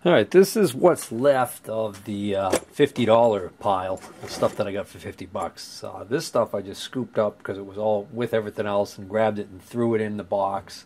Alright, this is what's left of the $50 pile of stuff that I got for 50 bucks. This stuff I just scooped up because it was all with everything else and grabbed it and threw it in the box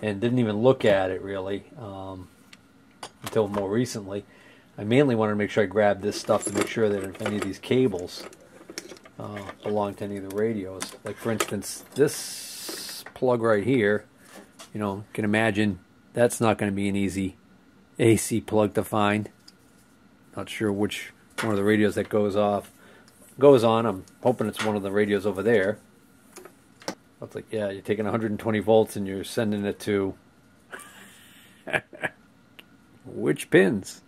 and didn't even look at it really until more recently. I mainly wanted to make sure I grabbed this stuff to make sure that if any of these cables belong to any of the radios. Like for instance, this plug right here, you know, you can imagine that's not going to be an easy AC plug to find. Not sure which one of the radios that goes on. I'm hoping it's one of the radios over there. It's like, yeah, you're taking 120 volts and you're sending it to which pins?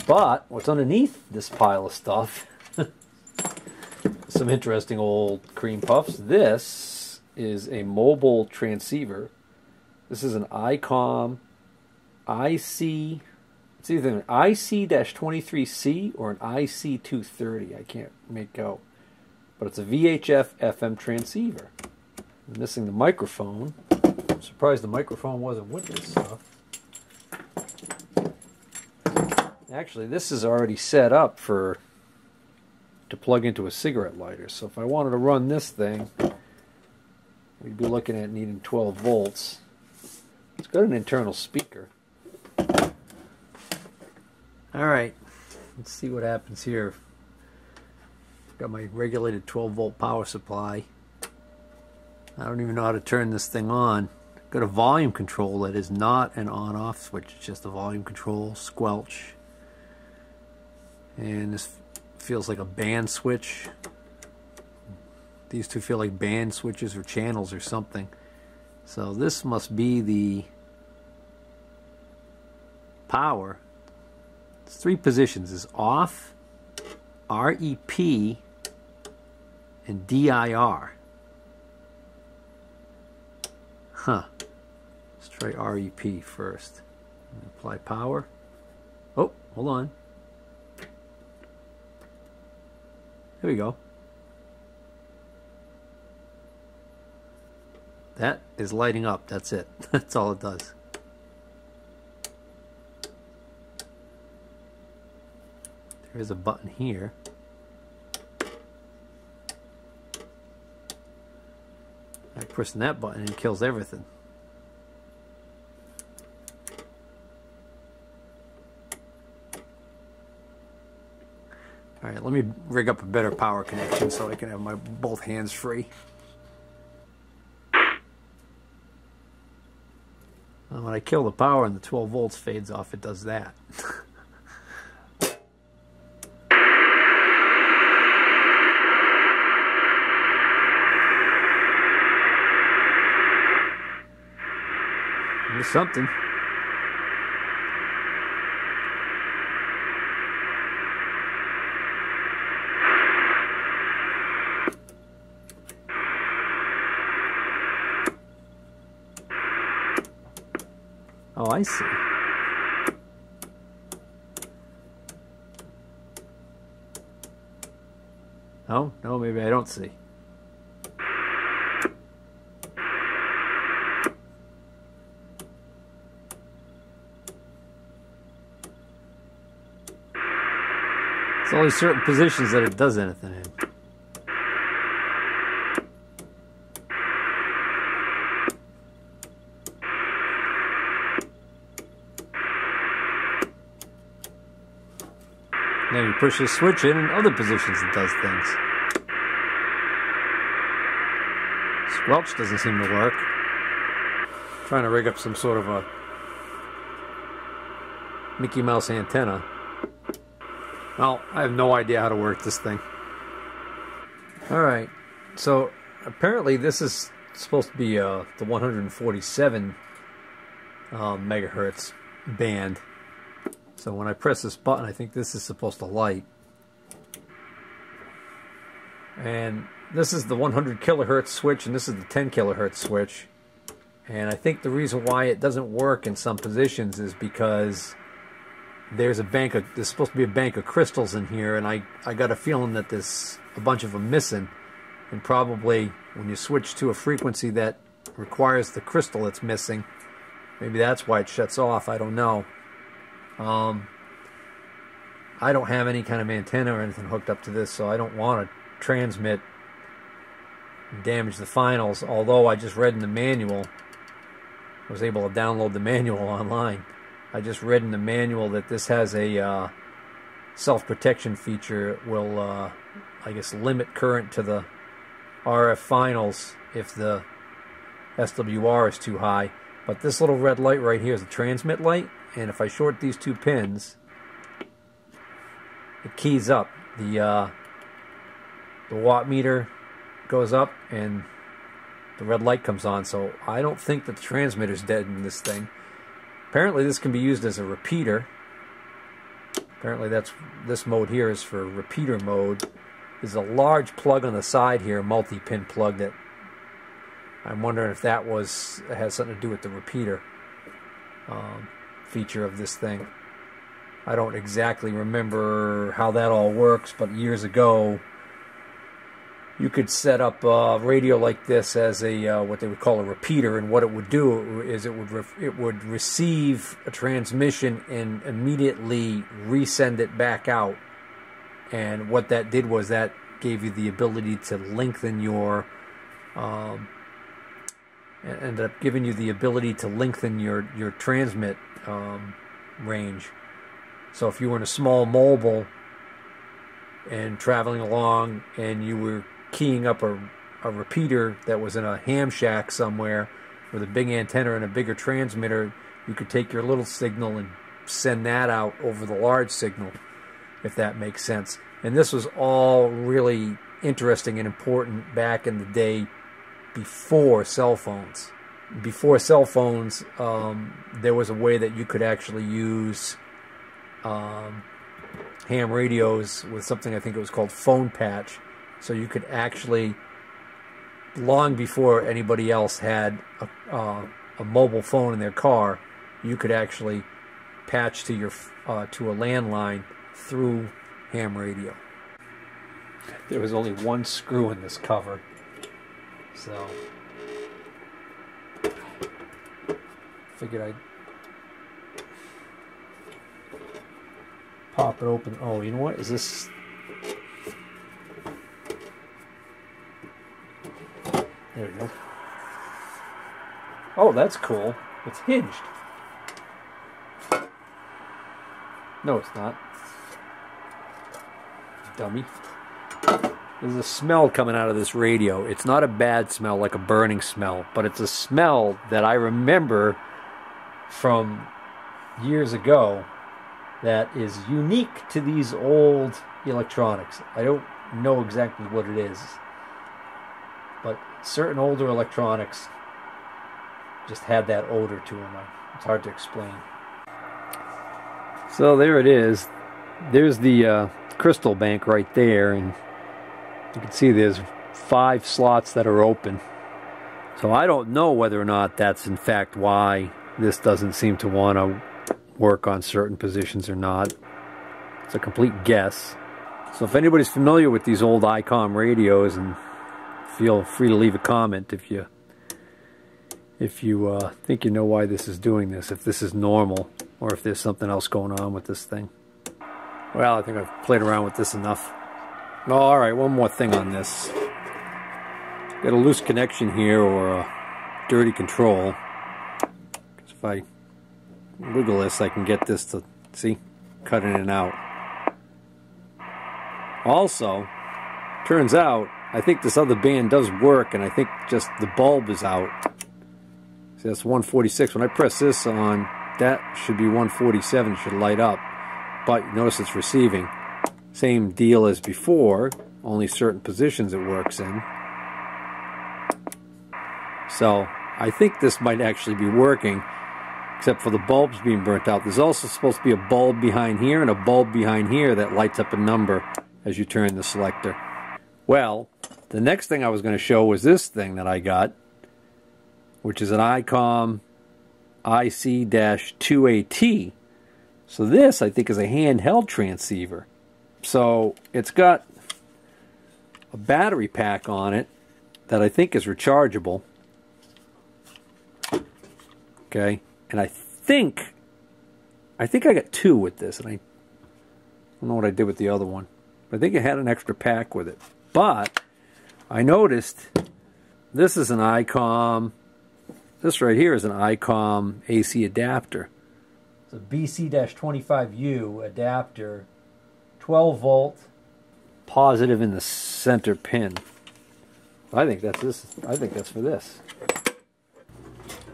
But what's underneath this pile of stuff? Some interesting old cream puffs. This is a mobile transceiver. This is an Icom IC. It's either an IC-23C or an IC230. I can't make out. But it's a VHF FM transceiver. I'm missing the microphone. I'm surprised the microphone wasn't with this stuff. Actually, this is already set up to plug into a cigarette lighter. So if I wanted to run this thing, we'd be looking at needing 12 volts. It's got an internal speaker. Alright, let's see what happens here. Got my regulated 12 volt power supply. I don't even know how to turn this thing on. Got a volume control that is not an on-off switch, it's just a volume control, squelch. And this feels like a band switch. These two feel like band switches or channels or something. So this must be the power. It's three positions. It's off, REP, and DIR. Huh. Let's try REP first. Apply power. Oh, hold on. There we go. That is lighting up. That's it. That's all it does. There is a button here. I press that button and it kills everything. Alright, let me rig up a better power connection so I can have my both hands free. Well, when I kill the power and the 12 volts fades off, it does that. There's something. Oh, I see. Oh, no, maybe I don't see. It's only certain positions that it does anything in. Then you push the switch in other positions it does things. Squelch doesn't seem to work. I'm trying to rig up some sort of a Mickey Mouse antenna. Well, I have no idea how to work this thing. Alright, so apparently this is supposed to be the 147 megahertz band. So when I press this button, I think this is supposed to light. And this is the 100 kilohertz switch, and this is the 10 kilohertz switch. And I think the reason why it doesn't work in some positions is because there's supposed to be a bank of crystals in here, and I got a feeling that there's a bunch of them missing. And probably when you switch to a frequency that requires the crystal that's missing, Maybe that's why it shuts off. I don't know. I don't have any kind of antenna or anything hooked up to this, so I don't want to transmit and damage the finals, although I just read in the manual, I was able to download the manual online. I just read in the manual that this has a self-protection feature. It will, I guess, limit current to the RF finals if the SWR is too high. But this little red light right here is a transmit light, and if I short these two pins, it keys up. The watt meter goes up and the red light comes on, so I don't think that the transmitter's dead in this thing. Apparently this can be used as a repeater. Apparently this mode here is for repeater mode. There's a large plug on the side here, multi-pin plug, that I'm wondering if that has something to do with the repeater feature of this thing. I don't exactly remember how that all works, but years ago you could set up a radio like this as a what they would call a repeater, and what it would do is it would receive a transmission and immediately resend it back out. And what that did was that gave you the ability to lengthen your ended up giving you the ability to lengthen your transmit range. So if you were in a small mobile and traveling along and you were keying up a repeater that was in a ham shack somewhere with a big antenna and a bigger transmitter, you could take your little signal and send that out over the large signal, if that makes sense. And this was all really interesting and important back in the day before cell phones. Before cell phones, there was a way that you could actually use ham radios with something, I think it was called phone patch. So you could actually, long before anybody else had a mobile phone in their car, you could actually patch to your to a landline through ham radio. There was only one screw in this cover, so figured I'd pop it open. Oh, you know what? Is this? There we go. Oh, that's cool. It's hinged. No, it's not. Dummy. There's a smell coming out of this radio. It's not a bad smell, like a burning smell, but it's a smell that I remember from years ago that is unique to these old electronics. I don't know exactly what it is, but certain older electronics just had that odor to them. It's hard to explain. So there it is. There's the crystal bank right there, and you can see there's 5 slots that are open. So I don't know whether or not that's in fact why this doesn't seem to want to work on certain positions or not. It's a complete guess. So if anybody's familiar with these old Icom radios, and feel free to leave a comment if you think you know why this is doing this, if this is normal or if there's something else going on with this thing. Well, I think I've played around with this enough. Oh, alright, one more thing on this. Got a loose connection here, or a dirty control. Because if I wiggle this, I can get this to, see, cut in and out. Also, turns out, I think this other band does work, and I think just the bulb is out. See, that's 146. When I press this on, that should be 147, should light up. But notice it's receiving. Same deal as before, only certain positions it works in. So I think this might actually be working, except for the bulbs being burnt out. There's also supposed to be a bulb behind here and a bulb behind here that lights up a number as you turn the selector. Well, the next thing I was going to show was this thing that I got, which is an Icom IC-2AT. So this, I think, is a handheld transceiver. So it's got a battery pack on it that I think is rechargeable. Okay, And I think I got 2 with this, and I don't know what I did with the other one. But I think it had an extra pack with it. But I noticed this is an Icom. This right here is an Icom AC adapter. It's a BC-25U adapter, 12 volt, positive in the center pin. I think that's this. I think that's for this.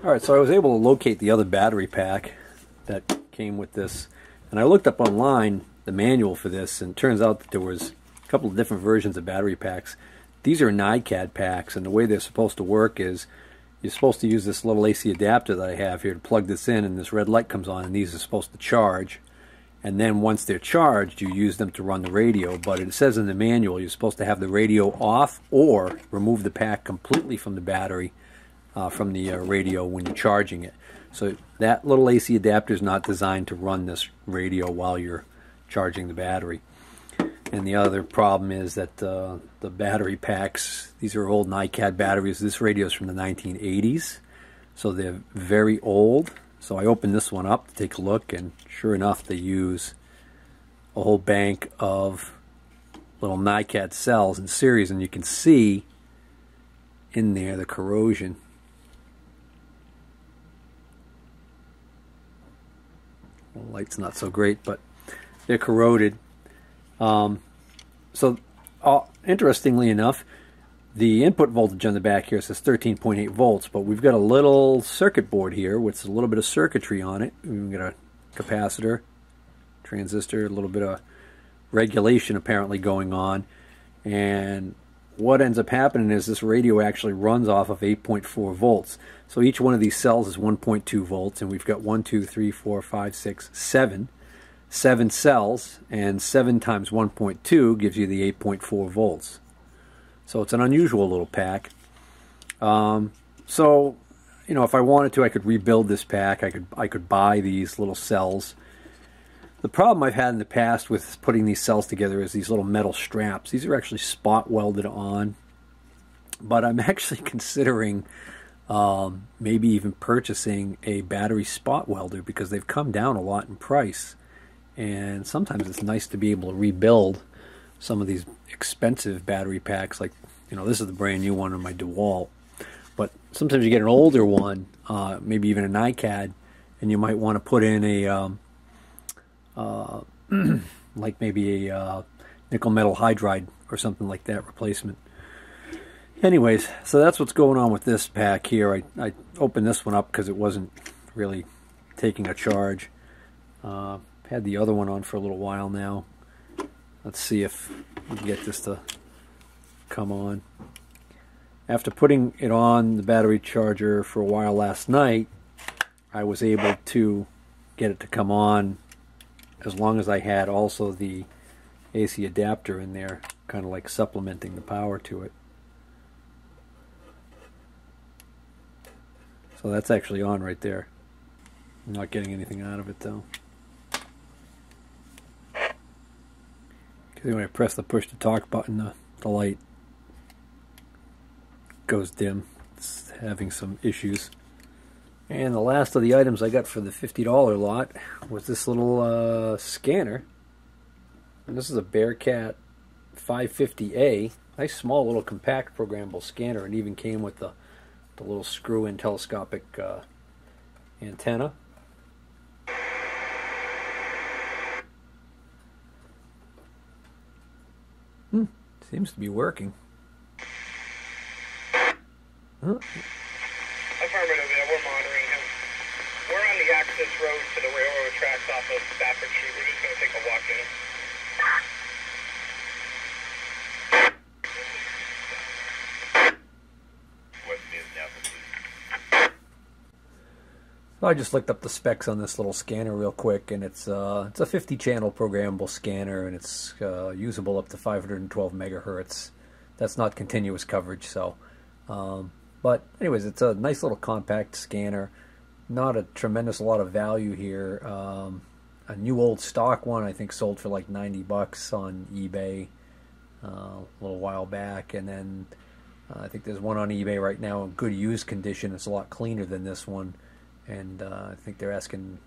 All right, so I was able to locate the other battery pack that came with this, and I looked up online the manual for this, and it turns out that there was a couple of different versions of battery packs. These are NiCad packs, and the way they're supposed to work is you're supposed to use this little AC adapter that I have here to plug this in, and this red light comes on, and these are supposed to charge. And then once they're charged, you use them to run the radio. But it says in the manual you're supposed to have the radio off or remove the pack completely from the battery, from the radio when you're charging it. So that little AC adapter is not designed to run this radio while you're charging the battery. And the other problem is that the battery packs, these are old NiCad batteries. This radio is from the 1980s, so they're very old. So I opened this one up to take a look, and sure enough, they use a whole bank of little NiCad cells in series, and you can see in there the corrosion. The light's not so great, but they're corroded. Interestingly enough, the input voltage on the back here says 13.8 volts, but we've got a little circuit board here with a little bit of circuitry on it. We've got a capacitor, transistor, a little bit of regulation apparently going on. And what ends up happening is this radio actually runs off of 8.4 volts. So each one of these cells is 1.2 volts, and we've got 1, 2, 3, 4, 5, 6, 7. 7 cells, and 7 times 1.2 gives you the 8.4 volts. So it's an unusual little pack. So, you know, if I wanted to, I could rebuild this pack. I could buy these little cells. The problem I've had in the past with putting these cells together is these little metal straps. These are actually spot welded on, but I'm actually considering maybe even purchasing a battery spot welder because they've come down a lot in price. And sometimes it's nice to be able to rebuild some of these expensive battery packs. Like, you know, this is the brand new one on my DeWalt. But sometimes you get an older one, maybe even a NiCad, and you might want to put in a, like maybe a nickel metal hydride or something like that replacement. Anyways, so that's what's going on with this pack here. I opened this one up because it wasn't really taking a charge. Had the other one on for a little while now. Let's see if we can get this to come on. After putting it on the battery charger for a while last night, I was able to get it to come on as long as I had also the AC adapter in there, kind of like supplementing the power to it. So that's actually on right there. I'm not getting anything out of it though. Because when I press the push to talk button, the light goes dim. It's having some issues. And the last of the items I got for the $50 lot was this little scanner. And this is a Bearcat 550A. Nice small little compact programmable scanner. It even came with the little screw-in telescopic antenna. Seems to be working. Huh? Affirmative, yeah, we're monitoring him. We're on the access road to the railroad tracks off of Stafford Street. We're just going to take a walk in. So I just looked up the specs on this little scanner real quick, and it's a 50-channel programmable scanner, and it's usable up to 512 megahertz. That's not continuous coverage, so. But anyways, it's a nice little compact scanner. Not a tremendous lot of value here. A new old stock one I think sold for like 90 bucks on eBay a little while back, and then I think there's one on eBay right now in good used condition. It's a lot cleaner than this one. and I think they're asking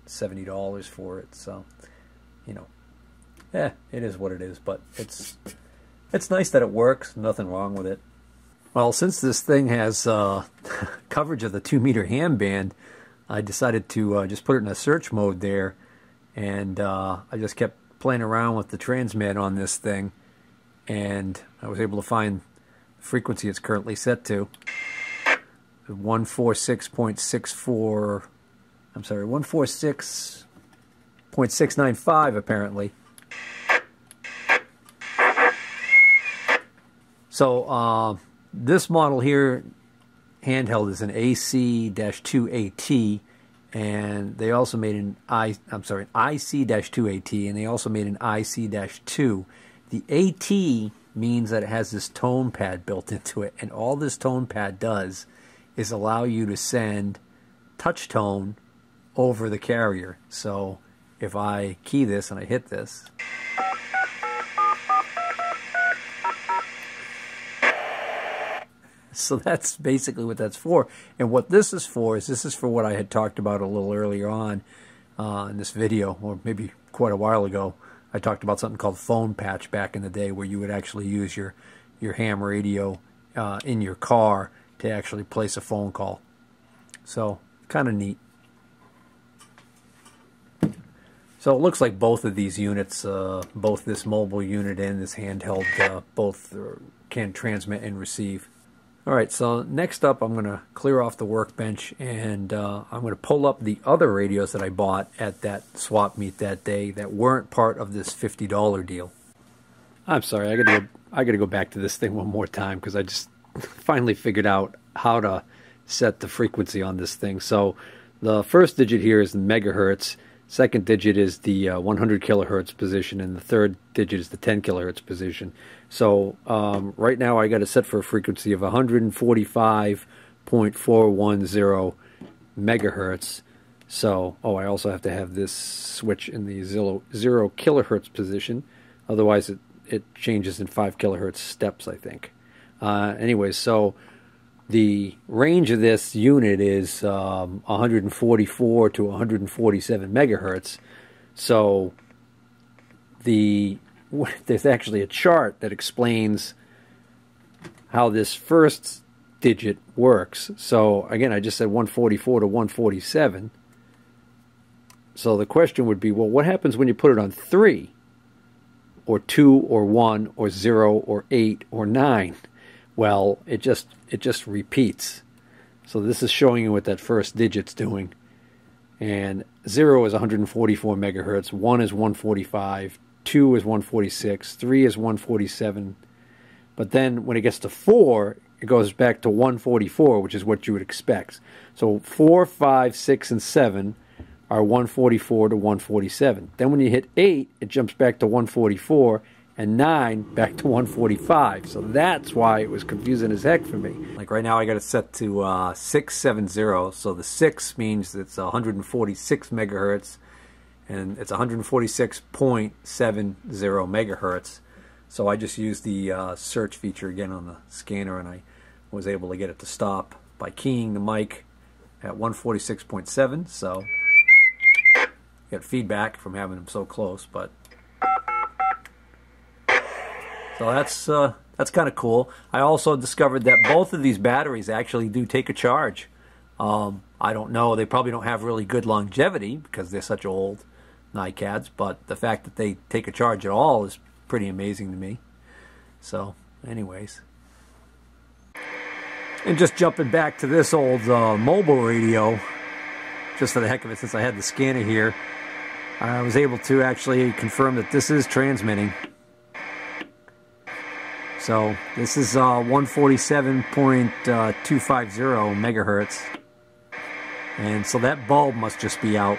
$70 for it. So, you know, it is what it is. But it's nice that it works. Nothing wrong with it. Well, since this thing has coverage of the 2-meter ham band, I decided to just put it in a search mode there, and I just kept playing around with the transmit on this thing, and I was able to find the frequency it's currently set to. 146.64, I'm sorry, 146.695 apparently. So this model here, handheld, is an AC-2AT, and they also made an IC-2AT, and they also made an IC-2. The AT means that it has this tone pad built into it, and all this tone pad does is allow you to send touch tone over the carrier. So if I key this and I hit this, so that's basically what that's for. And what this is for is what I had talked about a little earlier on in this video, or maybe quite a while ago. I talked about something called phone patch back in the day, where you would actually use your ham radio in your car to actually place a phone call. So, kind of neat. So it looks like both of these units, both this mobile unit and this handheld, both can transmit and receive. Alright, so next up I'm going to clear off the workbench, and I'm going to pull up the other radios that I bought at that swap meet that day that weren't part of this $50 deal. I'm sorry, I got to go back to this thing one more time, because I just finally figured out how to set the frequency on this thing. So the first digit here is the megahertz, second digit is the 100 kilohertz position, and the third digit is the 10 kilohertz position. So right now I got it set for a frequency of 145.410 megahertz. So, I also have to have this switch in the 0 kilohertz position, otherwise it changes in 5 kilohertz steps, I think. Anyways, so the range of this unit is 144 to 147 megahertz. So there's actually a chart that explains how this first digit works. So again, I just said 144 to 147. So the question would be, well, what happens when you put it on 3 or 2 or 1 or 0 or 8 or 9? Well, it just repeats. So this is showing you what that first digit's doing. And 0 is 144 megahertz, 1 is 145, 2 is 146, 3 is 147. But then when it gets to 4, it goes back to 144, which is what you would expect. So 4, 5, 6, and 7 are 144 to 147. Then when you hit 8, it jumps back to 144, and 9 back to 145. So that's why it was confusing as heck for me. Like right now I got it set to 670. So the 6 means it's 146 megahertz, and it's 146.70 megahertz. So I just used the search feature again on the scanner, and I was able to get it to stop by keying the mic at 146.7. So get feedback from having them so close, but so that's kind of cool. I also discovered that both of these batteries actually do take a charge. I don't know, they probably don't have really good longevity because they're such old NiCads, but the fact that they take a charge at all is pretty amazing to me. So anyways, and just jumping back to this old mobile radio, just for the heck of it, since I had the scanner here, I was able to actually confirm that this is transmitting. So this is 147.250 megahertz, and so that bulb must just be out.